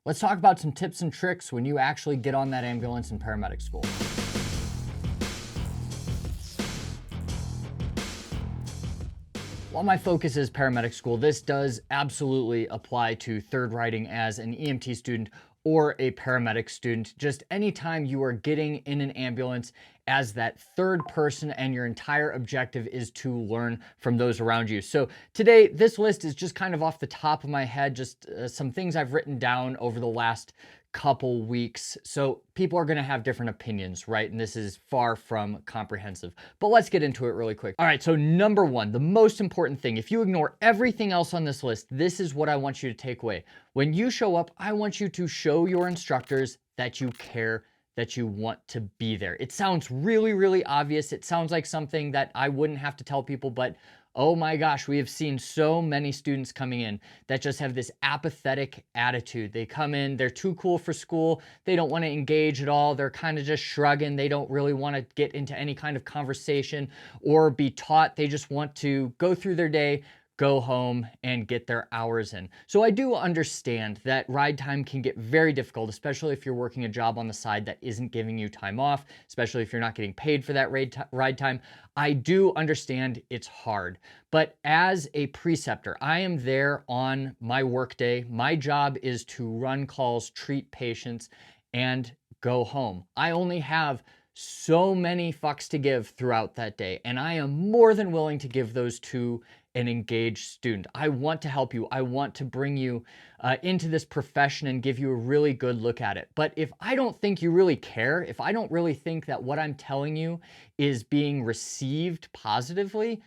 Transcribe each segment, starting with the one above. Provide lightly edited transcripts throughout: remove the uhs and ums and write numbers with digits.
Let's talk about some tips and tricks when you actually get on that ambulance in paramedic school. While my focus is paramedic school, this does absolutely apply to third riding as an EMT student or a paramedic student. Just anytime you are getting in an ambulance as that third person and your entire objective is to learn from those around you. So today, this list is just kind of off the top of my head, just some things I've written down over the last couple weeks. So people are going to have different opinions, right? And this is far from comprehensive, but let's get into it really quick. All right. So number one, the most important thing, if you ignore everything else on this list, this is what I want you to take away. When you show up, I want you to show your instructors that you care, that you want to be there. It sounds really, really obvious. It sounds like something that I wouldn't have to tell people, but oh my gosh, we have seen so many students coming in that just have this apathetic attitude. They come in, they're too cool for school. They don't want to engage at all. They're kind of just shrugging. They don't really want to get into any kind of conversation or be taught. They just want to go through their day, go home, and get their hours in. So I do understand that ride time can get very difficult, especially if you're working a job on the side that isn't giving you time off, especially if you're not getting paid for that ride time. I do understand it's hard, but as a preceptor, I am there on my workday. My job is to run calls, treat patients, and go home. I only have so many fucks to give throughout that day, and I am more than willing to give those to an engaged student. I want to help you. I want to bring you into this profession and give you a really good look at it. But if I don't think you really care, if I don't really think that what I'm telling you is being received positively,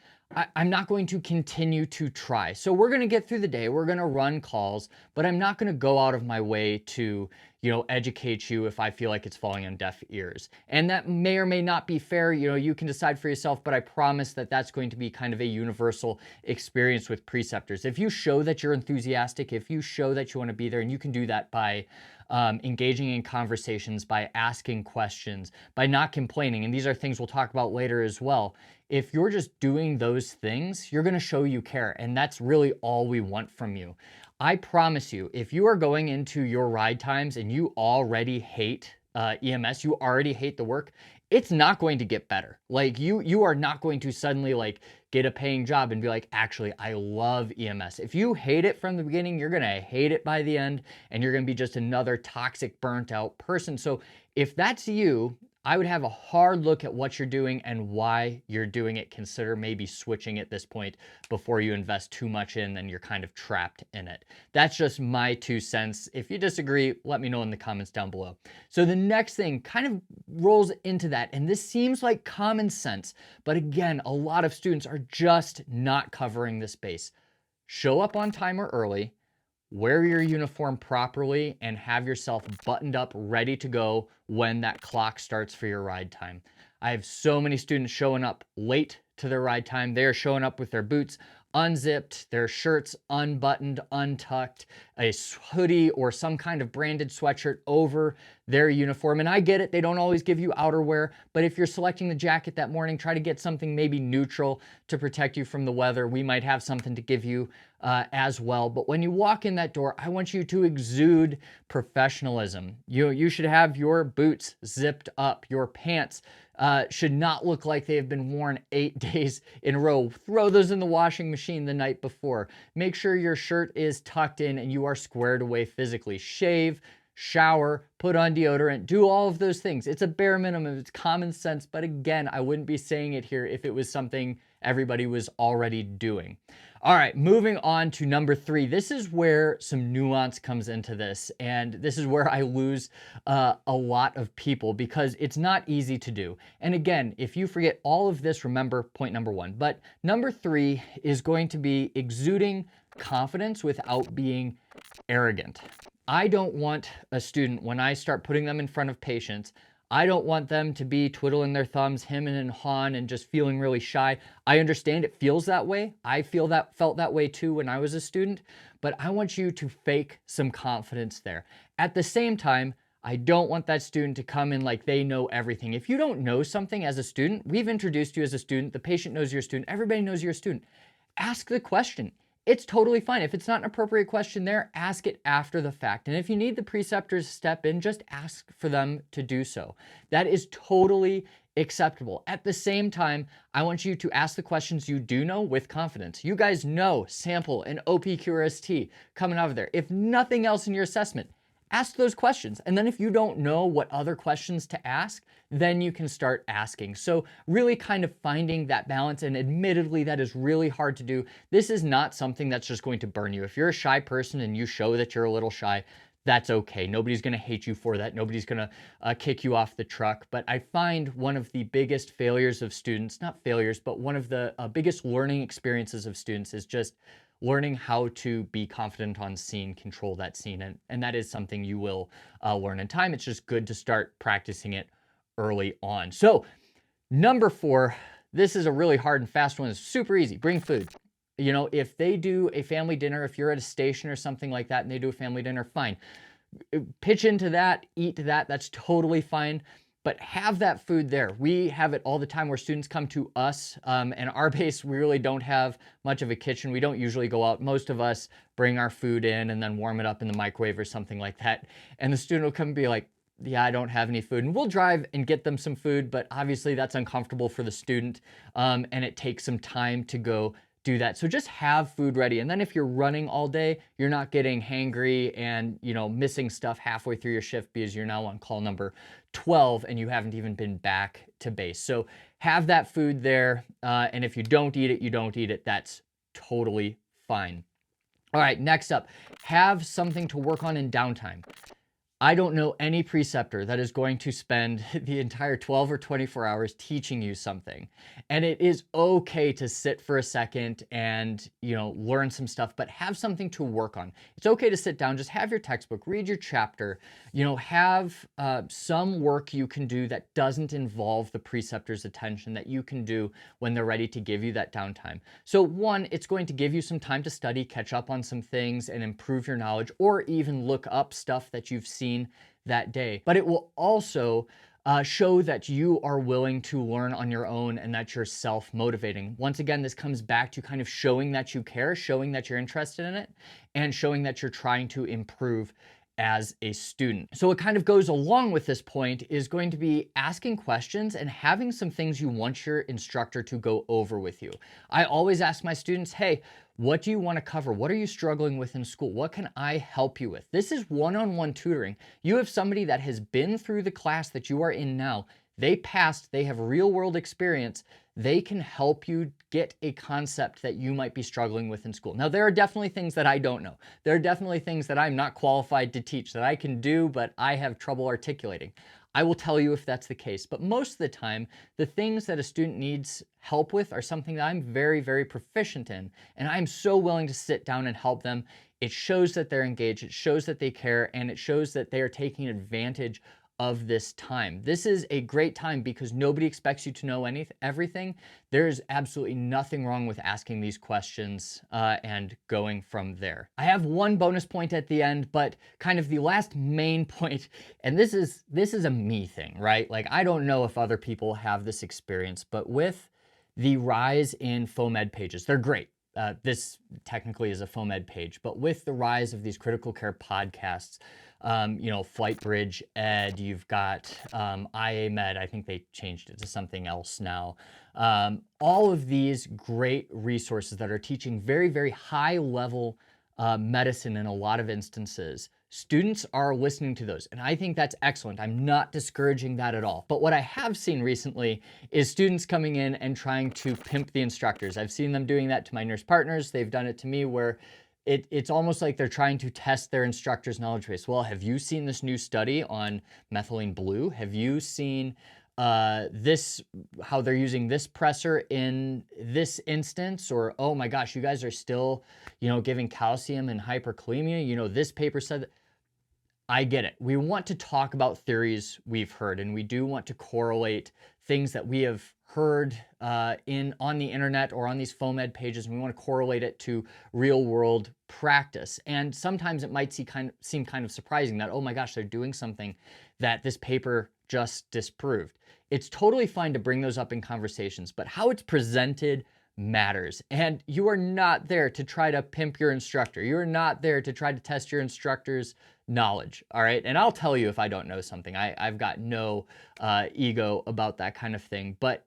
I'm not going to continue to try. So we're going to get through the day. We're going to run calls, but I'm not going to go out of my way to, educate you if I feel like it's falling on deaf ears. And that may or may not be fair. You can decide for yourself, but I promise that that's going to be kind of a universal experience with preceptors. If you show that you're enthusiastic, if you show that you want to be there, and you can do that by engaging in conversations, by asking questions, by not complaining. And these are things we'll talk about later as well. If you're just doing those things, you're going to show you care. And that's really all we want from you. I promise you, if you are going into your ride times and you already hate EMS, you already hate the work, it's not going to get better. Like you are not going to suddenly get a paying job and be like, actually, I love EMS. If you hate it from the beginning, you're going to hate it by the end, and you're going to be just another toxic, burnt out person. So if that's you, I would have a hard look at what you're doing and why you're doing it. Consider maybe switching at this point before you invest too much in and you're kind of trapped in it. That's just my 2 cents. If you disagree, let me know in the comments down below. So the next thing kind of rolls into that, and this seems like common sense, but again, a lot of students are just not covering this base. Show up on time or early, wear your uniform properly, and have yourself buttoned up, ready to go when that clock starts for your ride time. I have so many students showing up late to their ride time. They are showing up with their boots unzipped, their shirts unbuttoned, untucked, a hoodie or some kind of branded sweatshirt over their uniform. And I get it, they don't always give you outerwear, but if you're selecting the jacket that morning, try to get something maybe neutral to protect you from the weather. We might have something to give you as well. But when you walk in that door, I want you to exude professionalism. You should have your boots zipped up, your pants should not look like they have been worn 8 days in a row. Throw those in the washing machine the night before. Make sure your shirt is tucked in and you are squared away physically. Shave, shower, put on deodorant, do all of those things. It's a bare minimum. It's common sense. But again, I wouldn't be saying it here if it was something everybody was already doing. All right, moving on to number 3. This is where some nuance comes into this, and this is where I lose a lot of people because it's not easy to do. And again, if you forget all of this, remember point number 1. But number 3 is going to be exuding confidence without being arrogant. I don't want a student, when I start putting them in front of patients, I don't want them to be twiddling their thumbs, hemming and hawing, and just feeling really shy. I understand it feels that way. I felt that way too when I was a student, but I want you to fake some confidence there. At the same time, I don't want that student to come in like they know everything. If you don't know something as a student, we've introduced you as a student, the patient knows you're a student, everybody knows you're a student. Ask the question. it's totally fine. If it's not an appropriate question there, ask it after the fact. And if you need the preceptors to step in, just ask for them to do so. That is totally acceptable. At the same time, I want you to ask the questions you do know with confidence. You guys know sample and OPQRST coming out of there. If nothing else in your assessment, ask those questions. And then if you don't know what other questions to ask, then you can start asking. So really kind of finding that balance, and admittedly, that is really hard to do. This is not something that's just going to burn you. If you're a shy person and you show that you're a little shy, that's okay. Nobody's going to hate you for that. Nobody's going to kick you off the truck. But I find one of the biggest failures of students, not failures, but one of the biggest learning experiences of students is just learning how to be confident on scene, control that scene. And that is something you will learn in time. It's just good to start practicing it early on. So number 4, this is a really hard and fast one. It's super easy. Bring food. You know, if they do a family dinner, if you're at a station or something like that and they do a family dinner, fine. Pitch into that, eat that. That's totally fine. But have that food there. We have it all the time where students come to us, and our base, we really don't have much of a kitchen. We don't usually go out. Most of us bring our food in and then warm it up in the microwave or something like that. And the student will come and be like, yeah, I don't have any food. And we'll drive and get them some food, but obviously that's uncomfortable for the student, and it takes some time to go do that. So just have food ready. And then if you're running all day, you're not getting hangry and, you know, missing stuff halfway through your shift because you're now on call number 12 and you haven't even been back to base. So have that food there. And if you don't eat it, you don't eat it. That's totally fine. All right, next up, have something to work on in downtime. I don't know any preceptor that is going to spend the entire 12 or 24 hours teaching you something. And it is okay to sit for a second and, you know, learn some stuff, but have something to work on. It's okay to sit down, just have your textbook, read your chapter, you know, have some work you can do that doesn't involve the preceptor's attention that you can do when they're ready to give you that downtime. So one, it's going to give you some time to study, catch up on some things and improve your knowledge, or even look up stuff that you've seen that day. But it will also show that you are willing to learn on your own and that you're self-motivating. Once again, this comes back to kind of showing that you care, showing that you're interested in it, and showing that you're trying to improve as a student. So what kind of goes along with this point is going to be asking questions and having some things you want your instructor to go over with you. I always ask my students, hey, what do you want to cover? What are you struggling with in school? What can I help you with? This is one-on-one tutoring. You have somebody that has been through the class that you are in now. They passed, they have real world experience. They can help you get a concept that you might be struggling with in school. Now, there are definitely things that I don't know. There are definitely things that I'm not qualified to teach that I can do, but I have trouble articulating. I will tell you if that's the case. But most of the time, the things that a student needs help with are something that I'm very, very proficient in. And I'm so willing to sit down and help them. It shows that they're engaged, it shows that they care, and it shows that they are taking advantage of this time. This is a great time because nobody expects you to know everything. There's absolutely nothing wrong with asking these questions and going from there. I have one bonus point at the end, but kind of the last main point, and this is a me thing, right? Like, I don't know if other people have this experience, but with the rise in PrepMedic pages, they're great. This technically is a PrepMedic page, but with the rise of these critical care podcasts, you know, Flight Bridge Ed, you've got IA Med, I think they changed it to something else now. All of these great resources that are teaching very, very high level medicine in a lot of instances. Students are listening to those, and I think that's excellent. I'm not discouraging that at all. But what I have seen recently is students coming in and trying to pimp the instructors. I've seen them doing that to my nurse partners. They've done it to me where it's almost like they're trying to test their instructor's knowledge base. Well, have you seen this new study on methylene blue? Have you seen how they're using this pressor in this instance? Or, oh my gosh, you guys are still, you know, giving calcium and hyperkalemia. You know, this paper said that. I get it. We want to talk about theories we've heard, and we do want to correlate things that we have heard on the internet or on these PrepMedic pages, and we want to correlate it to real world practice. And sometimes it might seem kind of surprising that, oh my gosh, they're doing something that this paper just disproved. It's totally fine to bring those up in conversations, but how it's presented matters. And you are not there to try to pimp your instructor. You are not there to try to test your instructor's knowledge. All right. And I'll tell you if I don't know something. I've got no ego about that kind of thing. But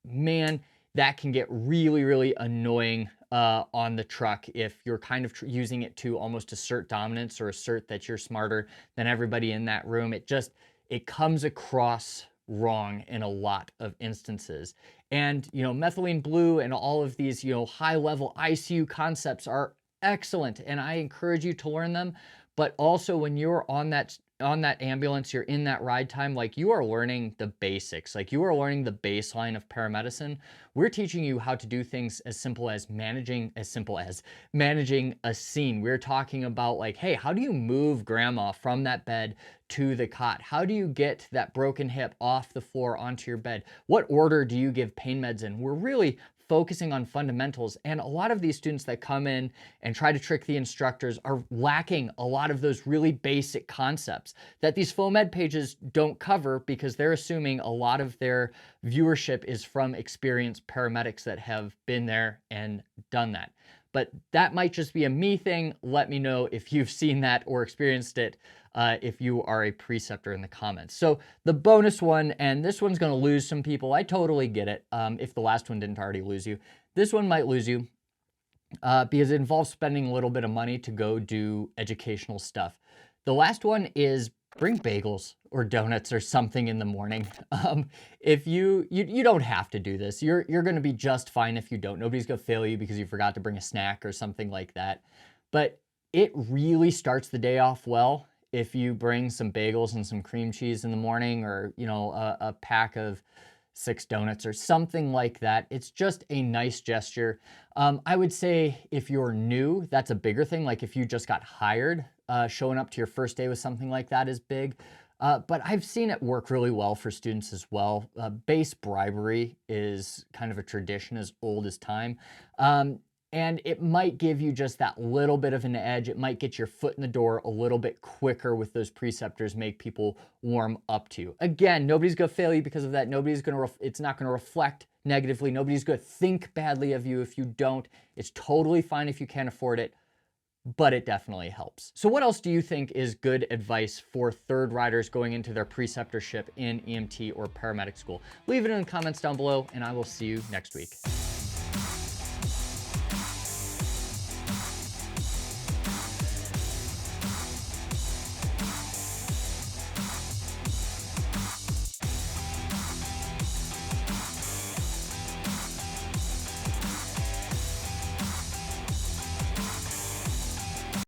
man, that can get really, really annoying on the truck if you're kind of using it to almost assert dominance or assert that you're smarter than everybody in that room. It comes across wrong in a lot of instances. And, methylene blue and all of these, high level ICU concepts are excellent. And I encourage you to learn them. But also when you're on that ambulance, you're in that ride time, like you are learning the basics, like you are learning the baseline of paramedicine. We're teaching you how to do things as simple as managing a scene. We're talking about like, hey, how do you move grandma from that bed to the cot? How do you get that broken hip off the floor onto your bed? What order do you give pain meds in? We're really focusing on fundamentals. And a lot of these students that come in and try to trick the instructors are lacking a lot of those really basic concepts that these FOAMed pages don't cover because they're assuming a lot of their viewership is from experienced paramedics that have been there and done that. But that might just be a me thing. Let me know if you've seen that or experienced it if you are a preceptor in the comments. So the bonus one, and this one's going to lose some people. I totally get it. If the last one didn't already lose you, this one might lose you because it involves spending a little bit of money to go do educational stuff. The last one is bring bagels or donuts or something in the morning. If you don't have to do this. You're going to be just fine if you don't. Nobody's going to fail you because you forgot to bring a snack or something like that. But it really starts the day off well if you bring some bagels and some cream cheese in the morning, or a pack of 6 donuts or something like that. It's just a nice gesture. I would say if you're new, that's a bigger thing. Like if you just got hired, showing up to your first day with something like that is big. But I've seen it work really well for students as well. Base bribery is kind of a tradition as old as time. And it might give you just that little bit of an edge. It might get your foot in the door a little bit quicker with those preceptors, make people warm up to you. Again, nobody's going to fail you because of that. It's not going to reflect negatively. Nobody's going to think badly of you if you don't. It's totally fine if you can't afford it, but it definitely helps. So what else do you think is good advice for third riders going into their preceptorship in EMT or paramedic school? Leave it in the comments down below, and I will see you next week.